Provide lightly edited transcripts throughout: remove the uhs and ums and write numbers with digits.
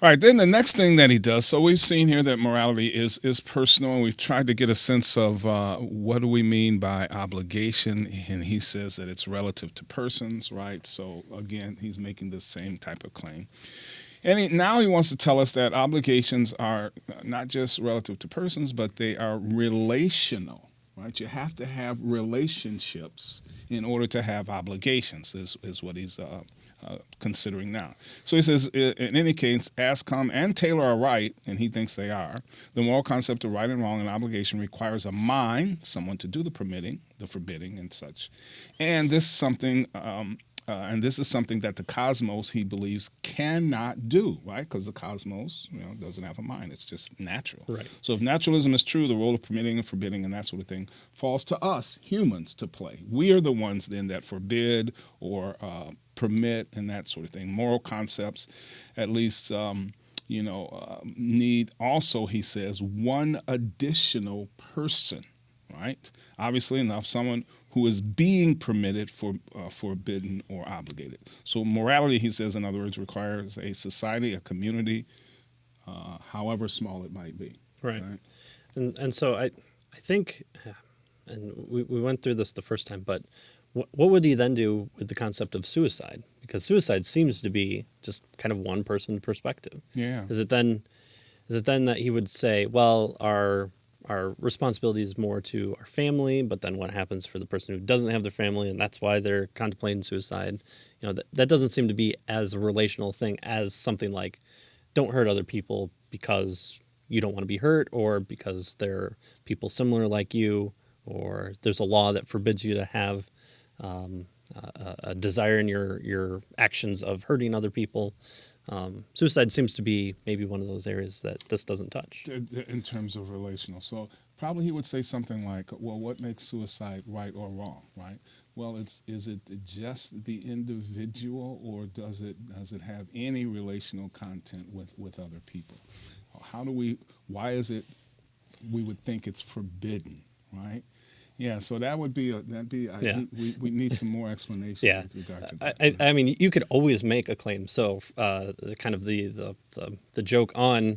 All right, then the next thing that he does, so we've seen here that morality is personal, and we've tried to get a sense of what do we mean by obligation, and he says that it's relative to persons, right? So again, he's making the same type of claim. And now he wants to tell us that obligations are not just relative to persons, but they are relational, right? You have to have relationships in order to have obligations, is what he's considering now. So he says, in any case, Ascom and Taylor are right, and he thinks they are. The moral concept of right and wrong and obligation requires a mind, someone to do the permitting, the forbidding, and such. And this is something. And this is something that the cosmos, he believes, cannot do, right? Because the cosmos, doesn't have a mind. It's just natural. Right. So if naturalism is true, the role of permitting and forbidding and that sort of thing falls to us, humans, to play. We are the ones then that forbid or permit and that sort of thing. Moral concepts, at least, need also, he says, one additional person, right? Obviously enough, someone who is being permitted, forbidden, or obligated. So morality, he says, in other words, requires a society, a community, however small it might be. Right. And so I think, and we went through this the first time, but what would he then do with the concept of suicide? Because suicide seems to be just kind of one person perspective. Yeah. Is it then that he would say, well, our responsibility is more to our family, but then what happens for the person who doesn't have their family, and that's why they're contemplating suicide? That doesn't seem to be as a relational thing as something like don't hurt other people because you don't want to be hurt, or because they're people similar like you, or there's a law that forbids you to have a desire in your actions of hurting other people. Suicide seems to be maybe one of those areas that this doesn't touch. In terms of relational. So probably he would say something like, well, what makes suicide right or wrong, right? Well, is it just the individual, or does it have any relational content with other people? Why is it we would think it's forbidden, right? Yeah, so we need some more explanation with regard to that. I mean, you could always make a claim. So, the joke on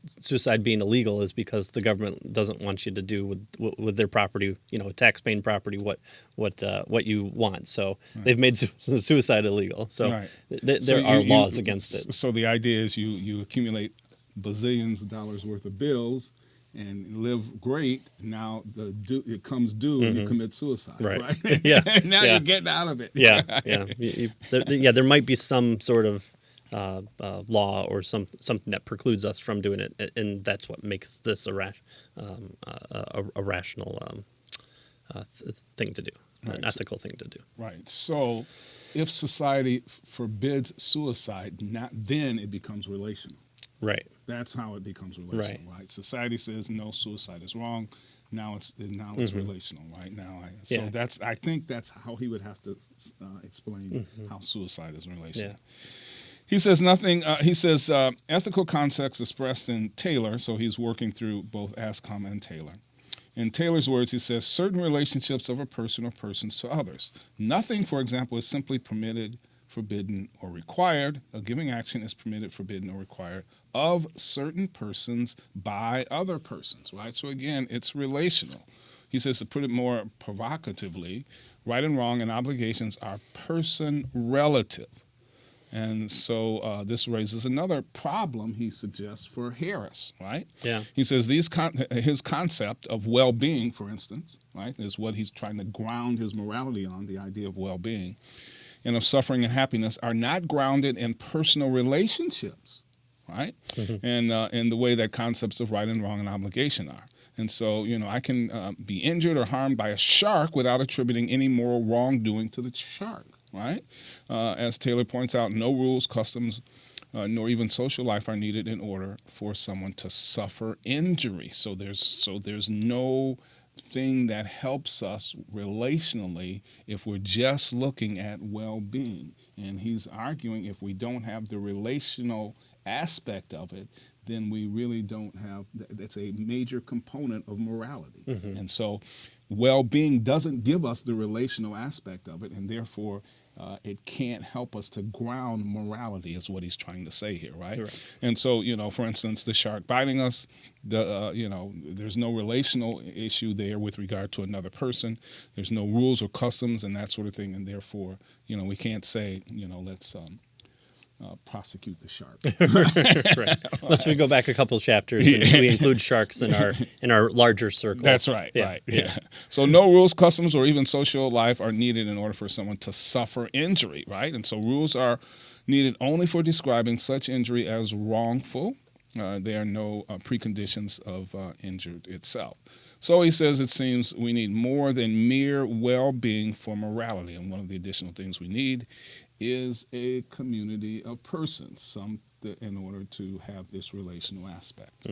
suicide being illegal is because the government doesn't want you to do with their property, tax-paying property, what you want. So they've made suicide illegal. So there are laws against it. So the idea is you accumulate bazillions of dollars worth of bills and live great. Now it comes due, and you commit suicide. Right? Yeah. Now you're getting out of it. Yeah. There might be some sort of law or something that precludes us from doing it, and that's what makes this a rational thing to do, an ethical thing to do. Right. So, if society forbids suicide, then it becomes relational. Right. That's how it becomes relational, right? Society says no, suicide is wrong. Now it's relational, right? I think that's how he would have to explain how suicide is relational. Yeah. He says nothing. He says ethical concepts expressed in Taylor. So he's working through both Ascom and Taylor. In Taylor's words, he says certain relationships of a person or persons to others. Nothing, for example, is simply permitted, forbidden, or required. A giving action is permitted, forbidden, or required of certain persons by other persons, right? So again, it's relational. He says, to put it more provocatively, right and wrong and obligations are person relative. And so this raises another problem, he suggests, for Harris, right? Yeah. He says his concept of well-being, for instance, right, is what he's trying to ground his morality on, the idea of well-being, and of suffering and happiness are not grounded in personal relationships, right? And in the way that concepts of right and wrong and obligation are. And so, I can be injured or harmed by a shark without attributing any moral wrongdoing to the shark, right? As Taylor points out, no rules, customs, nor even social life are needed in order for someone to suffer injury. So there's no thing that helps us relationally if we're just looking at well-being. And he's arguing if we don't have the relational aspect of it, then we really don't have, that's a major component of morality. And so well-being doesn't give us the relational aspect of it, and therefore it can't help us to ground morality, is what he's trying to say here, right? Right. And so, for instance, the shark biting us, there's no relational issue there with regard to another person. There's no rules or customs and that sort of thing, and therefore, we can't say, let's prosecute the shark. Right. Unless we go back a couple chapters and we include sharks in our larger circle. That's right. Yeah. Right. Yeah. So no rules, customs, or even social life are needed in order for someone to suffer injury, right? And so rules are needed only for describing such injury as wrongful. There are no preconditions of injured itself. So he says it seems we need more than mere well-being for morality. And one of the additional things we need is a community of persons, in order to have this relational aspect.